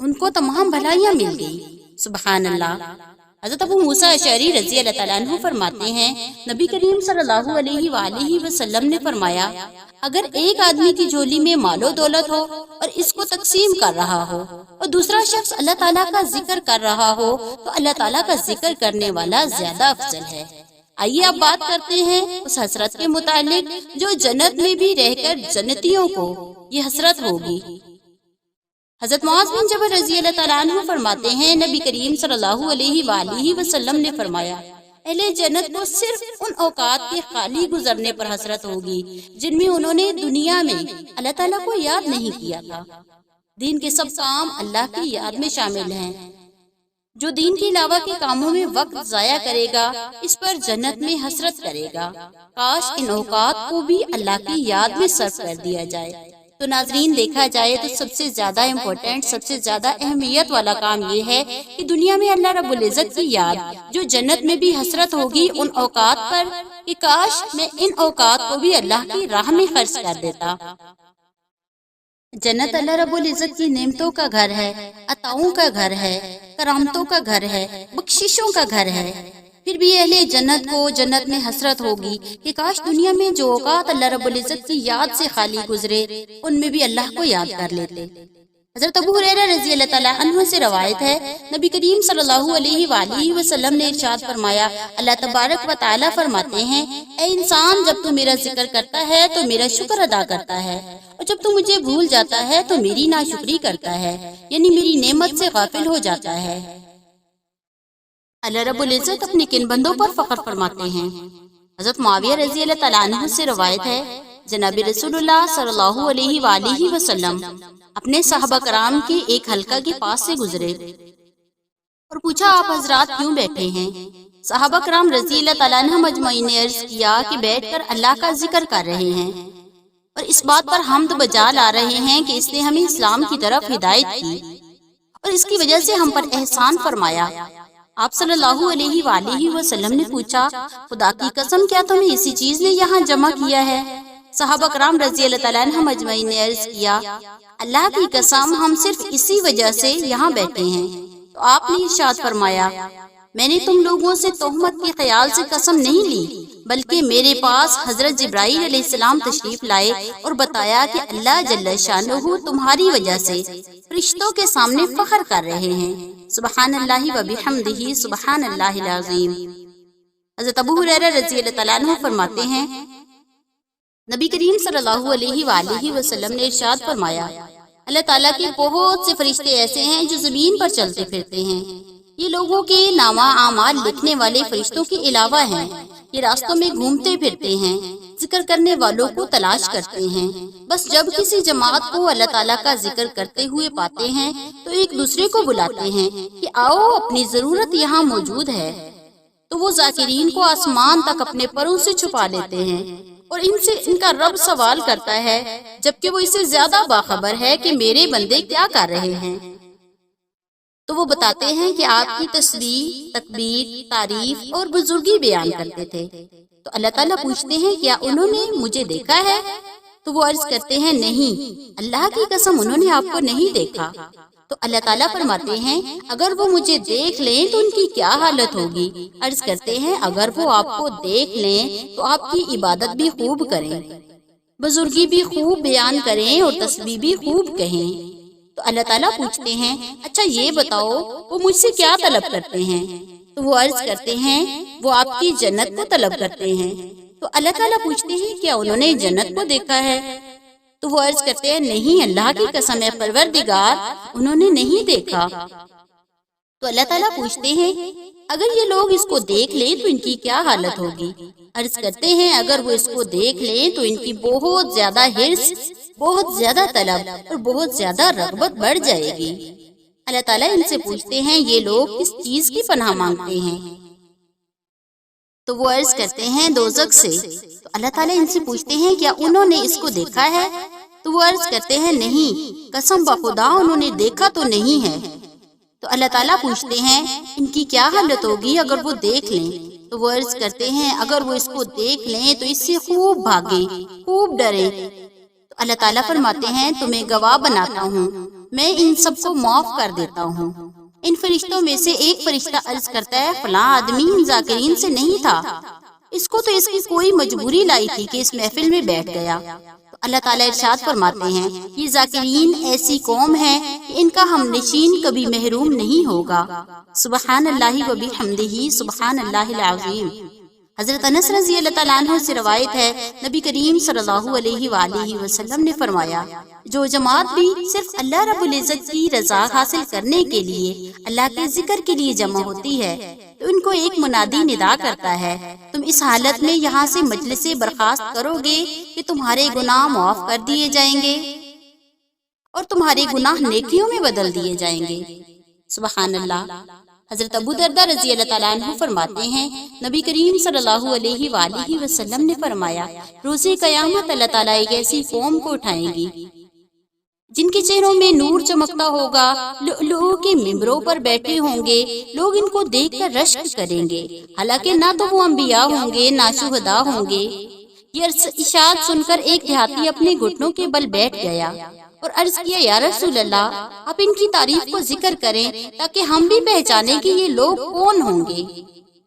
ان کو تمام بھلائیاں مل گئی۔ سبحان اللہ۔ حضرت ابو موسیٰ اشعری رضی اللہ تعالیٰ عنہ فرماتے ہیں نبی کریم صلی اللہ علیہ وآلہ وسلم نے فرمایا اگر ایک آدمی کی جھولی میں مال و دولت ہو اور اس کو تقسیم کر رہا ہو اور دوسرا شخص اللہ تعالیٰ کا ذکر کر رہا ہو تو اللہ تعالیٰ کا ذکر کرنے والا زیادہ افضل ہے۔ آئیے اب بات کرتے ہیں اس حسرت کے متعلق جو جنت میں بھی رہ کر جنتیوں کو یہ حسرت ہوگی۔ حضرت معاذ بن جبل رضی اللہ تعالیٰ عنہ فرماتے ہیں نبی کریم صلی اللہ علیہ وآلہ وسلم نے فرمایا اہل جنت کو صرف ان اوقات کے خالی گزرنے پر حسرت ہوگی جن میں انہوں نے دنیا میں اللہ تعالیٰ کو یاد نہیں کیا تھا۔ دین کے سب کام اللہ کی یاد میں شامل ہیں۔ جو دین کے علاوہ کے کاموں میں وقت ضائع کرے گا اس پر جنت میں حسرت کرے گا۔ کاش ان اوقات کو بھی اللہ کی یاد میں صرف کر دیا جائے۔ تو ناظرین دیکھا جائے تو سب سے زیادہ امپورٹنٹ، سب سے زیادہ اہمیت والا کام یہ ہے کہ دنیا میں اللہ رب العزت کی یاد، جو جنت میں بھی حسرت ہوگی ان اوقات پر کہ کاش میں ان اوقات کو بھی اللہ کی راہ میں خرچ کر دیتا۔ جنت اللہ رب العزت کی نعمتوں کا گھر ہے، عطاؤں کا گھر ہے، کرامتوں کا گھر ہے، بخششوں کا گھر ہے۔ پھر بھی اہل جنت کو جنت میں حسرت ہوگی کہ کاش دنیا میں جو اوقات اللہ رب العزت کی یاد سے خالی گزرے ان میں بھی اللہ کو یاد کر لیتے۔ حضرت ابو ہریرہ رضی اللہ تعالیٰ عنہ سے روایت ہے نبی کریم صلی اللہ علیہ وآلہ وسلم نے ارشاد فرمایا اللہ تبارک و تعالیٰ فرماتے ہیں اے انسان جب تو میرا ذکر کرتا ہے تو میرا شکر ادا کرتا ہے اور جب تو مجھے بھول جاتا ہے تو میری ناشکری کرتا ہے، یعنی میری نعمت سے غافل ہو جاتا ہے۔ اللہ رب العزت اپنے کن بندوں پر فخر فرماتے ہیں؟ حضرت معاویہ رضی اللہ تعالیٰ عنہ سے روایت ہے جناب رسول اللہ صلی اللہ علیہ وآلہ وسلم اپنے صحابہ کرام کے ایک حلقہ کے پاس سے گزرے اور پوچھا آپ حضرات کیوں بیٹھے ہیں؟ صحابہ کرام رضی اللہ تعالیٰ عنہ مجمعین نے عرض کیا کہ بیٹھ کر اللہ کا ذکر کر رہے ہیں اور اس بات پر حمد بجا لا رہے ہیں کہ اس نے ہمیں اسلام کی طرف ہدایت کی اور اس کی وجہ سے ہم پر احسان فرمایا۔ آپ صلی اللہ علیہ وآلہ وسلم نے پوچھا خدا کی قسم کیا تمہیں اسی چیز نے یہاں جمع کیا ہے؟ صحابہ کرام رضی اللہ تعالیٰ عنہ مجمعین نے عرض کیا اللہ کی قسم ہم صرف اسی وجہ سے یہاں بیٹھے ہیں۔ تو آپ نے ارشاد فرمایا میں نے تم لوگوں سے تہمت کے خیال سے قسم نہیں لی بلکہ میرے پاس حضرت جبرائیل علیہ السلام تشریف لائے اور بتایا کہ اللہ جل شانہ تمہاری وجہ سے فرشتوں کے سامنے فخر کر رہے ہیں۔ سبحان اللہ و بحمدہ سبحان اللہ العظیم۔ حضرت ابو ہریرہ رضی اللہ تعالیٰ عنہ فرماتے ہیں نبی کریم صلی اللہ علیہ وآلہ وسلم نے ارشاد فرمایا اللہ تعالیٰ کے بہت سے فرشتے ایسے ہیں جو زمین پر چلتے پھرتے ہیں، یہ لوگوں کے نامہ اعمال لکھنے والے فرشتوں کے علاوہ ہیں، یہ راستوں میں گھومتے پھرتے ہیں، ذکر کرنے والوں کو تلاش کرتے ہیں، بس جب کسی جماعت کو اللہ تعالیٰ کا ذکر کرتے ہوئے پاتے ہیں تو ایک دوسرے کو بلاتے ہیں کہ آؤ اپنی ضرورت یہاں موجود ہے، تو وہ ذاکرین کو آسمان تک اپنے پروں سے چھپا لیتے ہیں اور ان سے ان کا رب سوال کرتا ہے جبکہ وہ اس سے زیادہ باخبر ہے کہ میرے بندے کیا کر رہے ہیں، تو وہ بتاتے ہیں کہ آپ کی تسبیح، تکبیر، تعریف اور بزرگی بیان کرتے تھے۔ تو اللہ تعالیٰ پوچھتے ہیں کیا انہوں نے مجھے دیکھا ہے؟ تو وہ عرض کرتے ہیں نہیں، اللہ کی قسم انہوں نے آپ کو نہیں دیکھا۔ تو اللہ تعالیٰ فرماتے ہیں اگر وہ مجھے دیکھ لیں تو ان کی کیا حالت ہوگی؟ عرض کرتے ہیں اگر وہ آپ کو دیکھ لیں تو آپ کی عبادت بھی خوب کریں، بزرگی بھی خوب بیان کریں اور تسبیح بھی خوب کہیں۔ تو اللہ تعالیٰ پوچھتے ہیں اچھا یہ بتاؤ وہ مجھ سے کیا طلب کرتے ہیں؟ تو وہ عرض کرتے ہیں وہ آپ کی جنت کو طلب کرتے ہیں۔ تو اللہ تعالیٰ پوچھتے ہیں کیا انہوں نے جنت کو دیکھا ہے؟ تو وہ عرض کرتے ہیں نہیں، اللہ کی قسم ہے پروردگار انہوں نے نہیں دیکھا۔ تو اللہ تعالیٰ پوچھتے ہیں اگر یہ لوگ اس کو دیکھ لیں تو ان کی کیا حالت ہوگی؟ عرض کرتے ہیں اگر وہ اس کو دیکھ لیں تو ان کی بہت زیادہ حرص، بہت زیادہ طلب اور بہت زیادہ رغبت بڑھ جائے گی۔ اللہ تعالیٰ ان سے پوچھتے ہیں یہ لوگ کس چیز کی پناہ مانگتے ہیں؟ تو وہ عرض کرتے ہیں دوزخ سے۔ تو اللہ تعالیٰ ان سے پوچھتے ہیں کیا انہوں نے اس کو دیکھا ہے؟ تو وہ عرض کرتے ہیں نہیں، قسم بخدا انہوں نے دیکھا تو نہیں ہے۔ تو اللہ تعالیٰ پوچھتے ہیں ان کی کیا حالت ہوگی اگر وہ دیکھ لیں؟ تو وہ عرض کرتے ہیں اگر وہ اس کو دیکھ لیں تو اس سے خوب بھاگیں، خوب ڈریں۔ تو اللہ تعالیٰ فرماتے ہیں تمہیں گواہ بناتا ہوں میں ان سب کو معاف کر دیتا ہوں۔ ان فرشتوں میں سے ایک فرشتہ عرض کرتا ہے فلاں آدمی ان ذاکرین سے نہیں تھا، اس کو تو اس کی کوئی مجبوری لائی تھی کہ اس محفل میں بیٹھ گیا۔ تو اللہ تعالیٰ ارشاد فرماتے ہیں یہ ذاکرین ایسی قوم ہے کہ ان کا ہم نشین کبھی محروم نہیں ہوگا۔ سبحان اللہ و بحمدہ سبحان اللہ العظیم۔ حضرت انس رضی اللہ تعالیٰ عنہ سے روایت ہے نبی کریم صلی اللہ علیہ وآلہ وسلم نے فرمایا جو جماعت بھی صرف اللہ رب العزت کی رضا حاصل کرنے کے لیے اللہ کے ذکر کے لیے جمع ہوتی ہے تو ان کو ایک منادی ندا کرتا ہے تم اس حالت میں یہاں سے مجلس سے برخاست کرو گے کہ تمہارے گناہ معاف کر دیے جائیں گے اور تمہارے گناہ نیکیوں میں بدل دیے جائیں گے۔ سبحان اللہ۔ حضرت ابو درداء رضی اللہ تعالیٰ عنہ فرماتے ہیں نبی کریم صلی اللہ علیہ وآلہ وسلم نے فرمایا روز قیامت اللہ تعالیٰ ایک ایسی قوم کو اٹھائیں گی جن کے چہروں میں نور چمکتا ہوگا، لؤلؤ کے ممبروں پر بیٹھے ہوں گے، لوگ ان کو دیکھ کر رشک کریں گے، حالانکہ نہ تو وہ انبیاء ہوں گے نہ شہداء ہوں گے۔ یہ اشارت سن کر ایک دیہاتی اپنے گھٹنوں کے بل بیٹھ گیا اور عرض کیا یا رسول اللہ آپ ان کی تعریف کو ذکر کریں تاکہ ہم بھی پہچانیں کہ یہ لوگ کون ہوں گے۔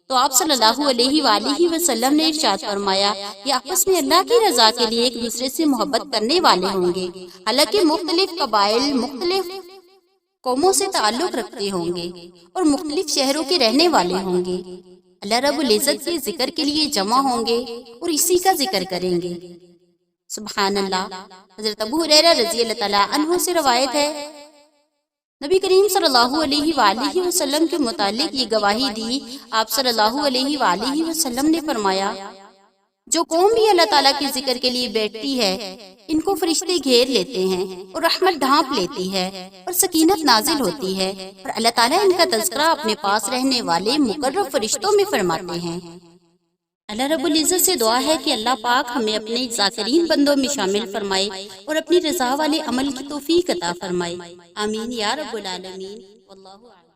تو آپ صلی اللہ علیہ وآلہ وسلم نے ارشاد فرمایا یہ آپس میں اللہ کی رضا کے لیے ایک دوسرے سے محبت کرنے والے ہوں گے، حالانکہ مختلف قبائل مختلف قوموں سے تعلق رکھتے ہوں گے اور مختلف شہروں کے رہنے والے ہوں گے، اللہ رب العزت کے ذکر کے لیے جمع ہوں گے اور اسی کا ذکر کریں گے۔ سبحان اللہ۔ حضرت ابو ہریرہ رضی اللہ تعالیٰ عنہ سے روایت ہے نبی کریم صلی اللہ علیہ وآلہ وسلم کے متعلق یہ گواہی دی، آپ صلی اللہ علیہ وآلہ وسلم نے فرمایا جو قوم بھی اللہ تعالیٰ کے ذکر کے لیے بیٹھتی ہے ان کو فرشتے گھیر لیتے ہیں اور رحمت ڈھانپ لیتی ہے اور سکینت نازل ہوتی ہے اور اللہ تعالیٰ ان کا تذکرہ اپنے پاس رہنے والے مقرب فرشتوں میں فرماتے ہیں۔ اللہ رب العزت سے دعا ہے کہ اللہ پاک ہمیں اپنے ذاکرین بندوں میں شامل فرمائے اور اپنی رضا والے عمل کی توفیق عطا فرمائے، آمین یا رب العالمین۔ واللہ اعلم۔